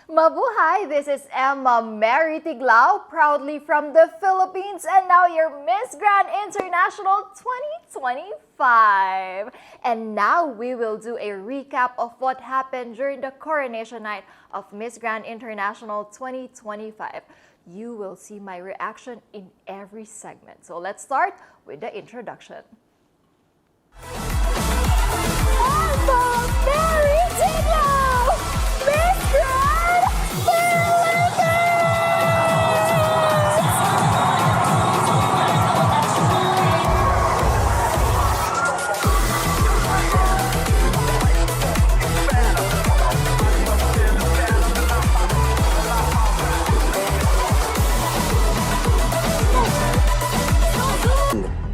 Mabuhay! This is 𝗂𝐺𝐺𝐴, proudly from the Philippines, and now your Miss Grand International 2025. And now we will do a recap of what happened during the coronation night of Miss Grand International 2025. You will see my reaction in every segment. So let's start with the introduction.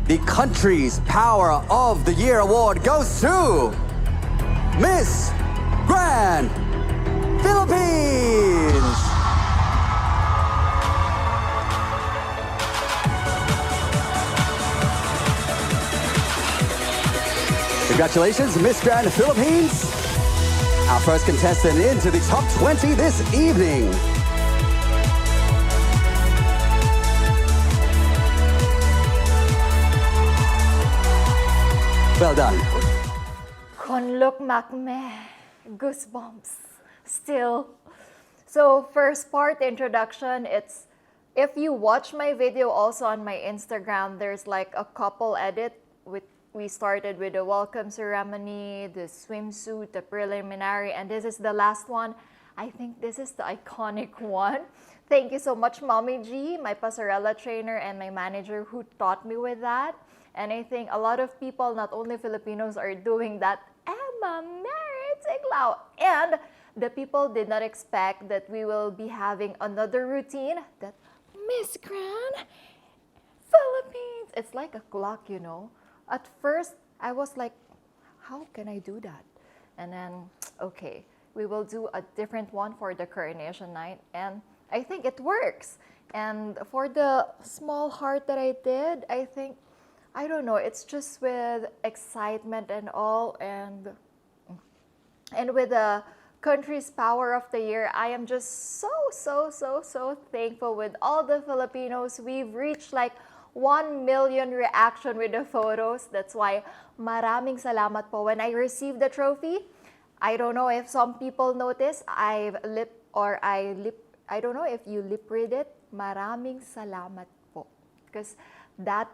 The country's Power of the Year award goes to Miss Grand Philippines! Congratulations, Miss Grand Philippines! Our first contestant into the top 20 this evening. Well done. 𝗠𝗶𝗆 goosebumps still. So first part, introduction, it's if you watch my video also on my Instagram, there's like a couple edit with we started with the welcome ceremony, the swimsuit, the preliminary, and this is the last one. I think this is the iconic one. Thank you so much, Mommy G, my pasarela trainer and my manager who taught me with that. And I think a lot of people, not only Filipinos, are doing that. 𝗂𝐺𝐺𝐴. And the people did not expect that we will be having another routine that Miss Grand Philippines. It's like a clock, you know. At first, I was like, how can I do that? And then, okay, we will do a different one for the coronation night. And I think it works. And for the small heart that I did, I think, I don't know, it's just with excitement and all, and with the country's Power of the Year, I am just so thankful with all the Filipinos. We've reached like 1 million reaction with the photos. That's why maraming salamat po. When I received the trophy, I don't know if some people notice, I don't know if you lip read it, maraming salamat po. Because that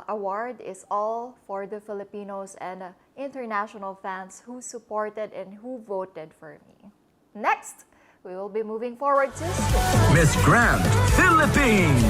award is all for the Filipinos and international fans who supported and who voted for me. Next, we will be moving forward to Miss Grand Philippines.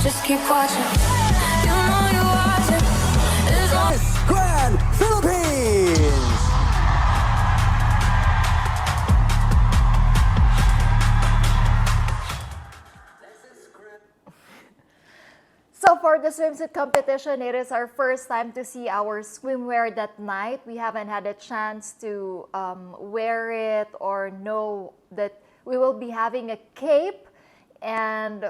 Just keep watching. You know you watching. Miss Grand Philippines! So for the swimsuit competition, it is our first time to see our swimwear that night. We haven't had a chance to wear it or know that we will be having a cape, and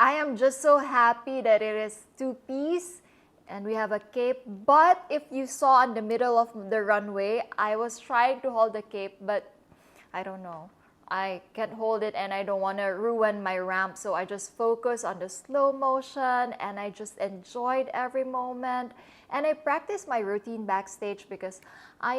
I am just so happy that it is two-piece and we have a cape. But if you saw in the middle of the runway, I was trying to hold the cape, but I don't know. I can't hold it and I don't want to ruin my ramp. So I just focused on the slow motion and I just enjoyed every moment. And I practiced my routine backstage because I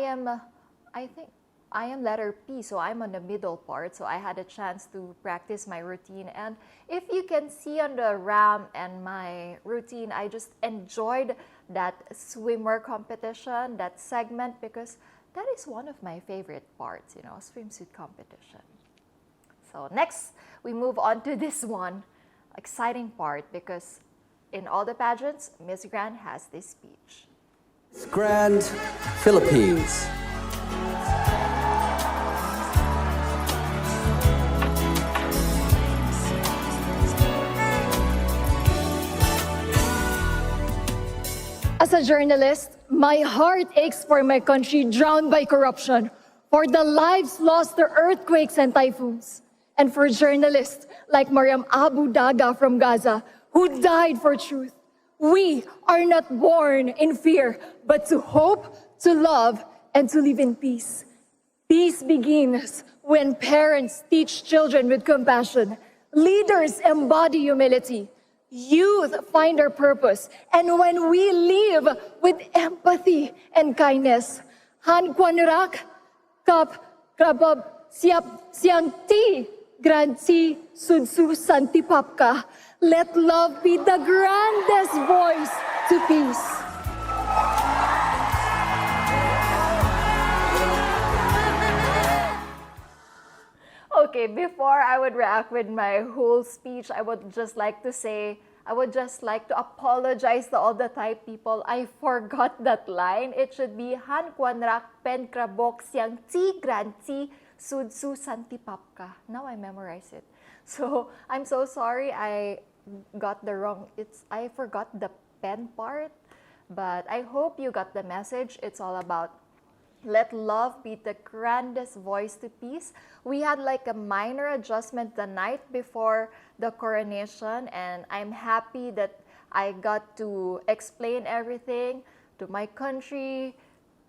think I am letter P, so I'm on the middle part, so I had a chance to practice my routine. And if you can see on the ramp and my routine, I just enjoyed that swimwear competition, that segment, because that is one of my favorite parts, you know, swimsuit competition. So next, we move on to this one, exciting part, because in all the pageants, Miss Grand has this speech. Miss Grand Philippines. As a journalist, my heart aches for my country drowned by corruption, for the lives lost to earthquakes and typhoons, and for journalists like Mariam Abu Daga from Gaza, who died for truth. We are not born in fear, but to hope, to love, and to live in peace. Peace begins when parents teach children with compassion, leaders embody humility, youth find their purpose, and when we live with empathy and kindness. 𝗠𝗶𝗴𝗹𝐺𝗶𝗴𝗹 𝗠𝗶𝘀𝗺𝗃. Let love be the grandest voice to peace. Okay, before I would react with my whole speech, I would just like to apologize to all the Thai people. I forgot that line. It should be 𝗠𝗏𝗃 Now I memorize it. So I'm so sorry I got the wrong, I forgot the pen part, but I hope you got the message. It's all about let love be the grandest voice to peace. We had like a minor adjustment the night before the coronation, and I'm happy that I got to explain everything to my country,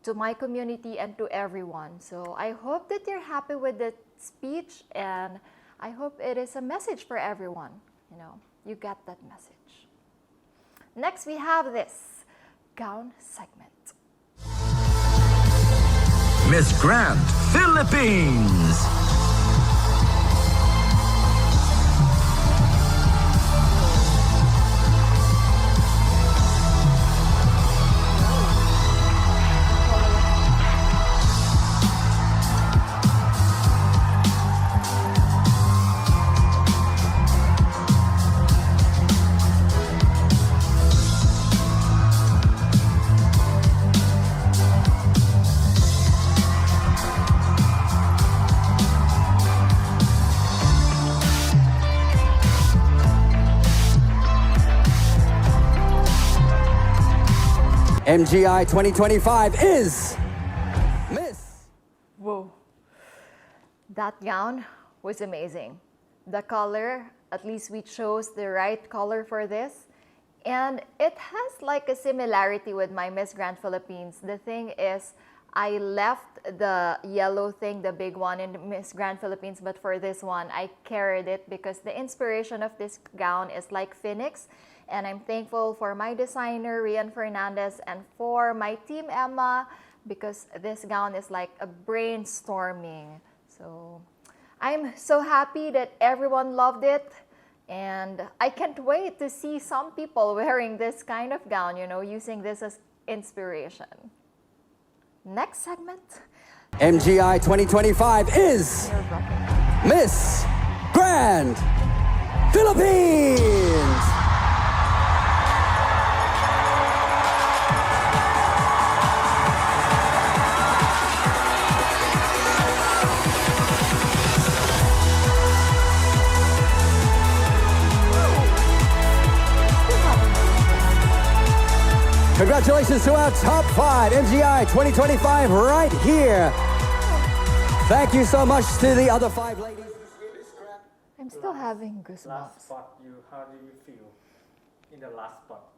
to my community, and to everyone. So I hope that you're happy with the speech, and I hope it is a message for everyone. You know, you get that message. Next, we have this gown segment. Miss Grand Philippines. MGI 2025 is Miss. Whoa. That gown was amazing. The color, at least we chose the right color for this. And it has like a similarity with my Miss Grand Philippines. The thing is, I left the yellow thing, the big one in Miss Grand Philippines, but for this one, I carried it because the inspiration of this gown is like Phoenix. And I'm thankful for my designer, Rian Fernandez, and for my team, Emma, because this gown is like a brainstorming. So I'm so happy that everyone loved it. And I can't wait to see some people wearing this kind of gown, you know, using this as inspiration. Next segment. MGI 2025 is Miss Grand Philippines. Congratulations to our top 5 MGI 2025 right here. Thank you so much to the other 5 ladies. I'm still having goosebumps. Last spot, how do you feel in the last spot?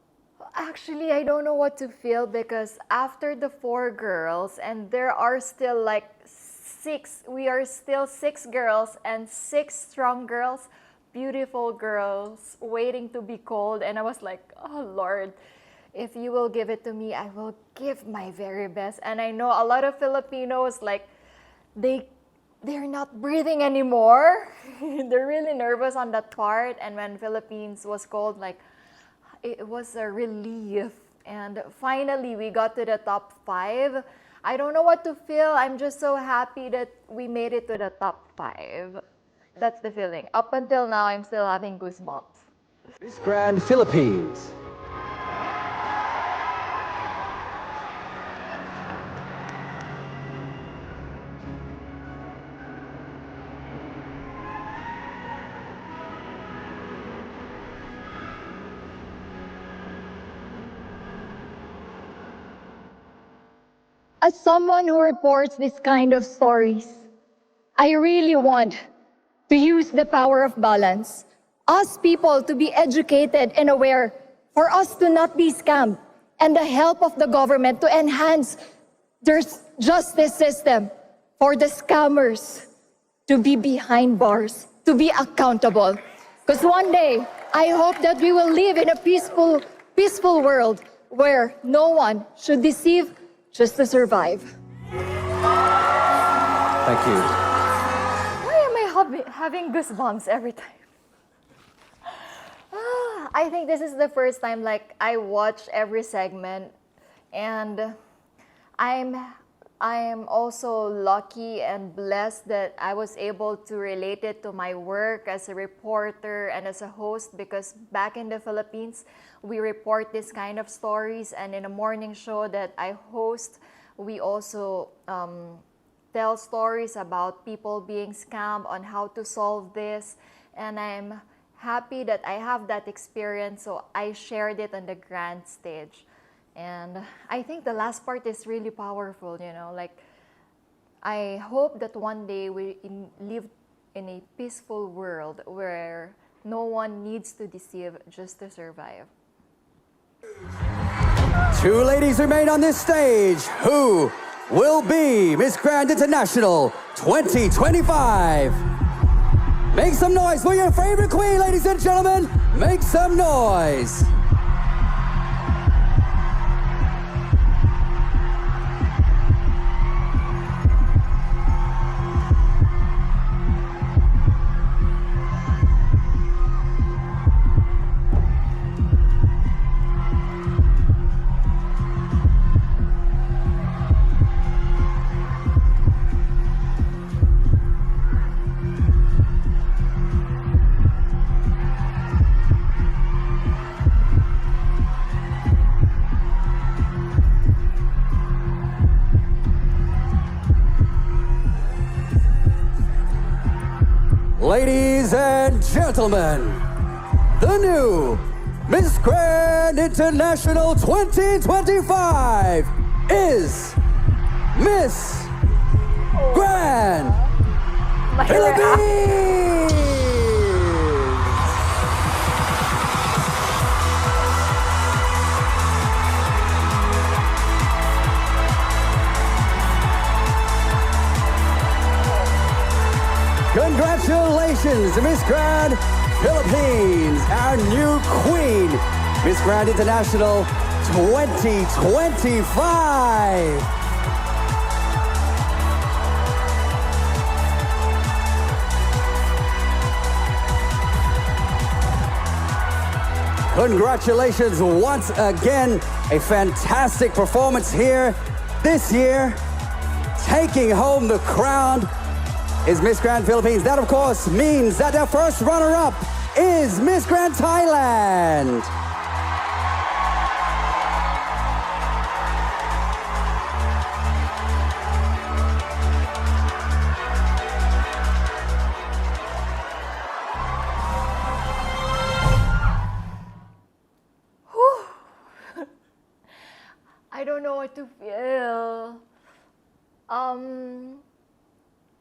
Actually, I don't know what to feel because after the 4 girls, and there are still like 6, we are still 6 girls and 6 strong girls, beautiful girls waiting to be called. And I was like, oh Lord, if you will give it to me, I will give my very best. And I know a lot of Filipinos, like, they're not breathing anymore. They're really nervous on that part. And when Philippines was called, like, it was a relief. And finally, we got to the top 5. I don't know what to feel. I'm just so happy that we made it to the top 5. That's the feeling. Up until now, I'm still having goosebumps. Miss Grand Philippines. As someone who reports this kind of stories, I really want to use the power of balance, us people to be educated and aware, for us to not be scammed, and the help of the government to enhance their justice system, for the scammers to be behind bars, to be accountable. Because one day, I hope that we will live in a peaceful world where no one should deceive just to survive. Thank you. Why am I having goosebumps every time? I think this is the first time like I watch every segment, and I'm also lucky and blessed that I was able to relate it to my work as a reporter and as a host, because back in the Philippines, we report this kind of stories, and in a morning show that I host, we also tell stories about people being scammed, on how to solve this, and I'm happy that I have that experience, so I shared it on the grand stage. And I think the last part is really powerful, you know, like I hope that one day we live in a peaceful world where no one needs to deceive just to survive. Two ladies remain on this stage. Who will be Miss Grand International 2025? Make some noise for your favorite queen, ladies and gentlemen. Make some noise. Ladies and gentlemen, the new Miss Grand International 2025 is Miss Grand Philippines! Congratulations, Miss Grand Philippines, our new queen, Miss Grand International 2025. Congratulations once again, a fantastic performance here this year, taking home the crown is Miss Grand Philippines. That, of course, means that the first runner-up is Miss Grand Thailand. I don't know what to feel.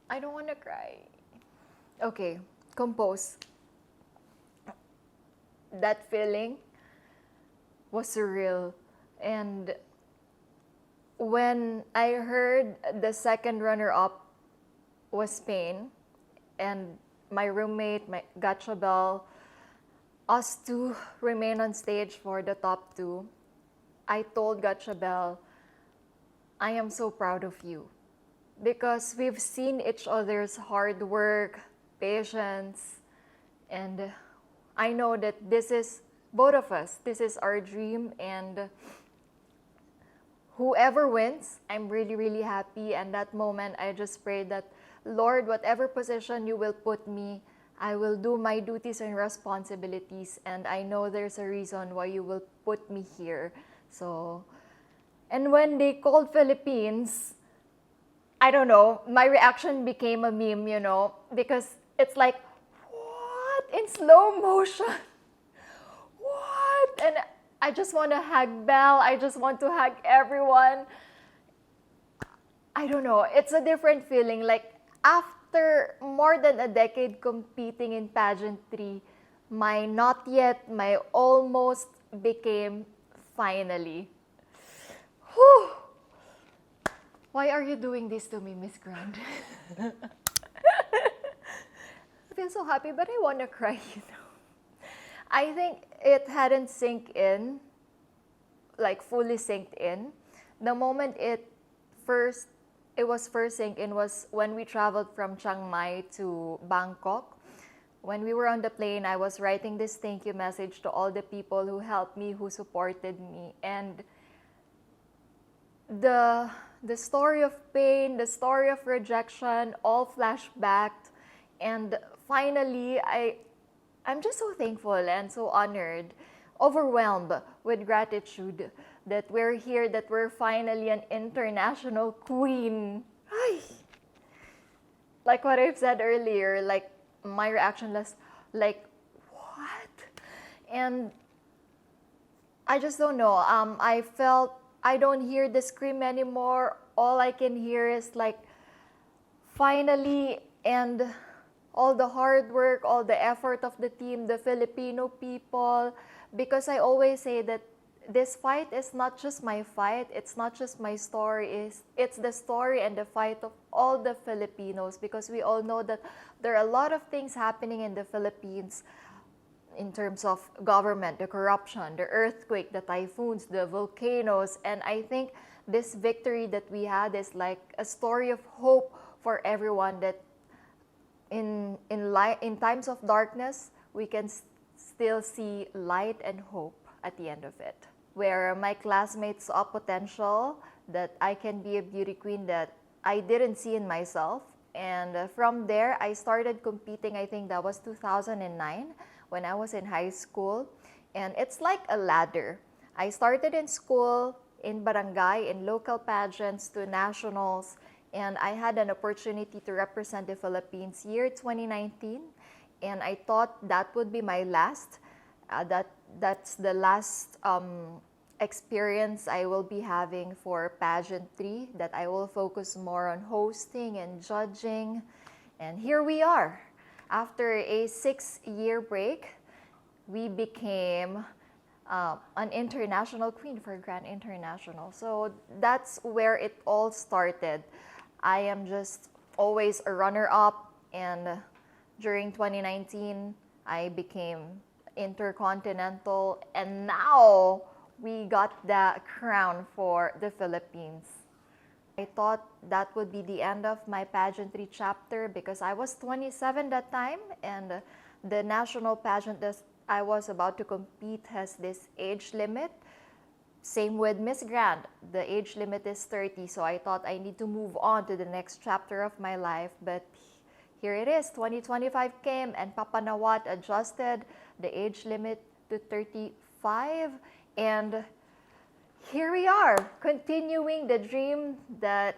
I don't want to cry. Okay, compose. That feeling was surreal. And when I heard the second runner-up was Spain, and my roommate, my 𝗏𝗏𝗏, us two remain on stage for the top two, I told 𝗏𝗏𝗏, I am so proud of you. Because we've seen each other's hard work, patience, and I know that this is, both of us, this is our dream, and whoever wins, I'm really, really happy. And that moment, I just prayed that, Lord, whatever position you will put me, I will do my duties and responsibilities, and I know there's a reason why you will put me here. So, and when they called Philippines, I don't know, my reaction became a meme, you know, because it's like, what? In slow motion? What? And I just want to hug Belle. I just want to hug everyone. I don't know, it's a different feeling. Like, after more than a decade competing in pageantry, my not yet, my almost became finally. Whew! Why are you doing this to me, Miss Grand? I feel so happy, but I want to cry, you know. I think it hadn't synced in, like fully synced in. The moment it was first synced in was when we traveled from Chiang Mai to Bangkok. When we were on the plane, I was writing this thank you message to all the people who helped me, who supported me. And the story of pain, the story of rejection, all flashbacked. And finally, I'm just so thankful and so honored, overwhelmed with gratitude that we're here, that we're finally an international queen. Ay! Like what I've said earlier, like my reaction was like, what? And I just don't know. I felt I don't hear the scream anymore. All I can hear is like, finally, and all the hard work, all the effort of the team, the Filipino people, because I always say that this fight is not just my fight, it's not just my story, it's the story and the fight of all the Filipinos, because we all know that there are a lot of things happening in the Philippines in terms of government, the corruption, the earthquake, the typhoons, the volcanoes, and I think this victory that we had is like a story of hope for everyone, that in times of darkness, we can still see light and hope at the end of it. Where my classmates saw potential, that I can be a beauty queen that I didn't see in myself. And from there, I started competing. I think that was 2009 when I was in high school. And it's like a ladder. I started in school, in barangay, in local pageants, to nationals. And I had an opportunity to represent the Philippines year 2019. And I thought that would be my last. That's the last experience I will be having for pageantry, that I will focus more on hosting and judging. And here we are. After a 6-year break, we became an international queen for Grand International. So that's where it all started. I am just always a runner-up, and during 2019, I became intercontinental, and now we got the crown for the Philippines. I thought that would be the end of my pageantry chapter because I was 27 that time, and the national pageant that I was about to compete has this age limit. Same with Miss Grand, the age limit is 30, so I thought I need to move on to the next chapter of my life. But here it is, 2025 came and Papa Nawat adjusted the age limit to 35, and here we are, continuing the dream that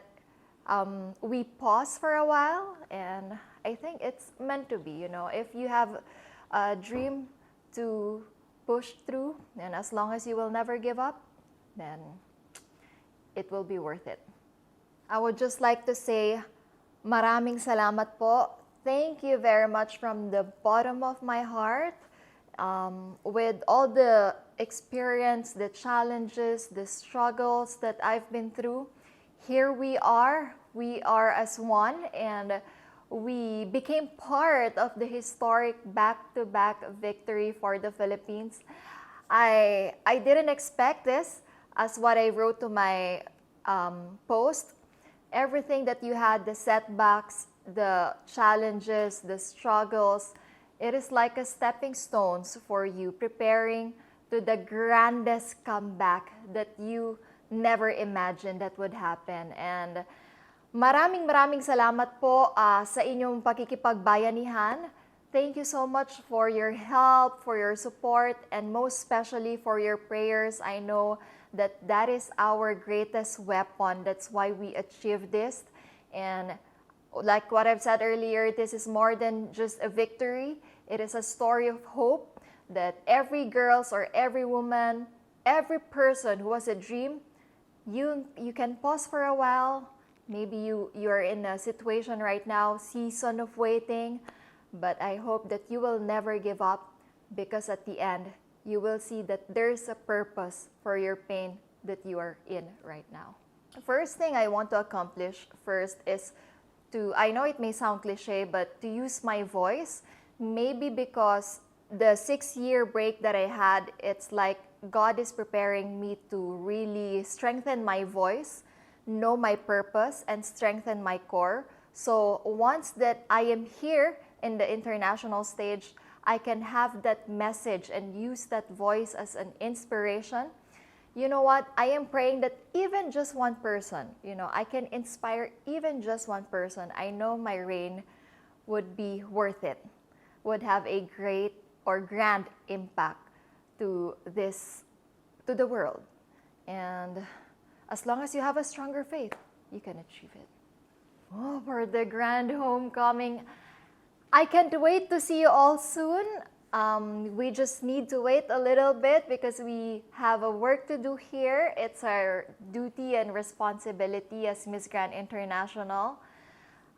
we paused for a while, and I think it's meant to be, you know. If you have a dream to push through, and as long as you will never give up, then it will be worth it. I would just like to say, maraming salamat po. Thank you very much from the bottom of my heart. With all the experience, the challenges, the struggles that I've been through, here we are as one, and we became part of the historic back-to-back victory for the Philippines. I didn't expect this, as what I wrote to my post. Everything that you had, the setbacks, the challenges, the struggles, it is like a stepping stones for you, preparing to the grandest comeback that you never imagined that would happen. And maraming salamat po sa inyong pakikipagbayanihan. Thank you so much for your help, for your support, and most especially for your prayers. I know that is our greatest weapon. That's why we achieved this. And like what I've said earlier, this is more than just a victory. It is a story of hope that every girl or every woman, every person who has a dream, you can pause for a while Maybe you're in a situation right now, season of waiting, but I hope that you will never give up, because at the end, you will see that there's a purpose for your pain that you are in right now. First thing I want to accomplish first is to, I know it may sound cliche, but to use my voice, maybe because the 6-year break that I had, it's like God is preparing me to really strengthen my voice, know my purpose, and strengthen my core. So once that I am here in the international stage, I can have that message and use that voice as an inspiration. You know what? I am praying that even just one person, I can inspire even just one person. I know my reign would be worth it, would have a great or grand impact to the world. And as long as you have a stronger faith, you can achieve it. Oh, for the grand homecoming. I can't wait to see you all soon. We just need to wait a little bit because we have a work to do here. It's our duty and responsibility as Miss Grand International.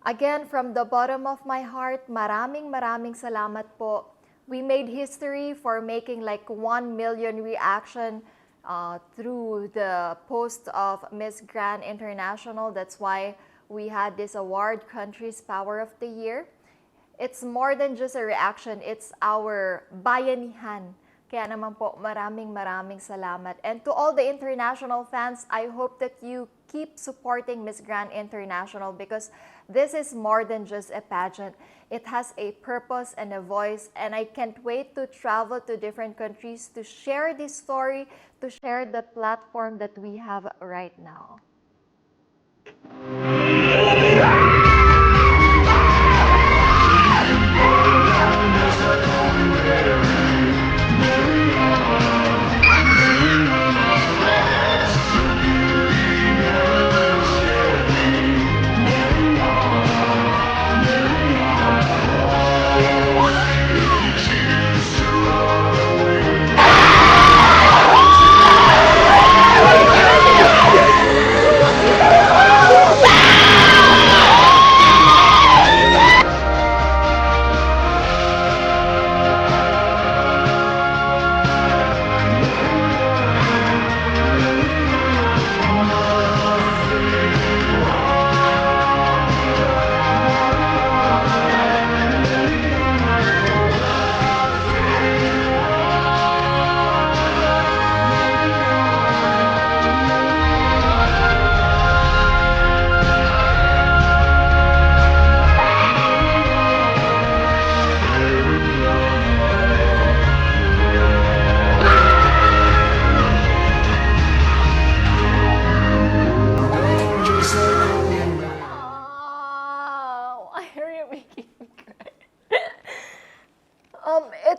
Again, from the bottom of my heart, maraming salamat po. We made history for making like 1 million reaction through the post of Miss Grand International. That's why we had this award, Country's Power of the Year. It's more than just a reaction, it's our bayanihan. Kaya naman po, maraming salamat. And to all the international fans, I hope that you keep supporting Miss Grand International, because this is more than just a pageant. It has a purpose and a voice, and I can't wait to travel to different countries to share this story, to share the platform that we have right now.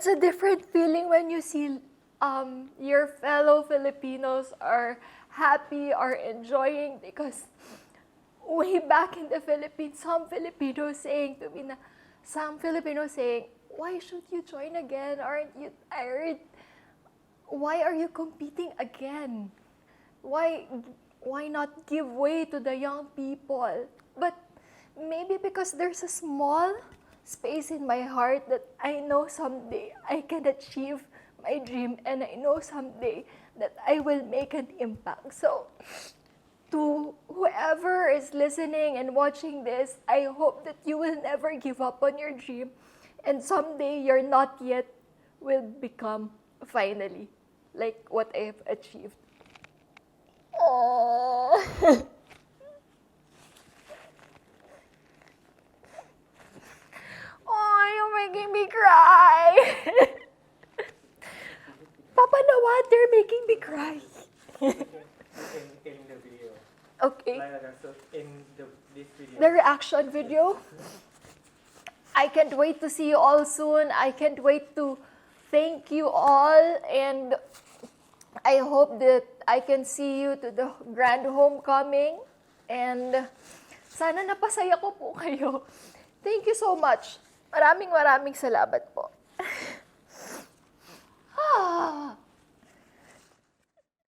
It's a different feeling when you see your fellow Filipinos are happy or enjoying, because way back in the Philippines, some Filipinos saying, why should you join again? Aren't you tired? Why are you competing again? Why not give way to the young people? But maybe because there's a small space in my heart that I know someday I can achieve my dream, and I know someday that I will make an impact. So, to whoever is listening and watching this, I hope that you will never give up on your dream, and someday your not yet will become finally like what I have achieved. Oh. Oh, you're making me cry. Papa Nawat, they're making me cry. in the video. Okay. So in this video. The reaction video. I can't wait to see you all soon. I can't wait to thank you all, and I hope that I can see you to the grand homecoming, and sana napasaya ko po kayo. Thank you so much. Maraming salamat po.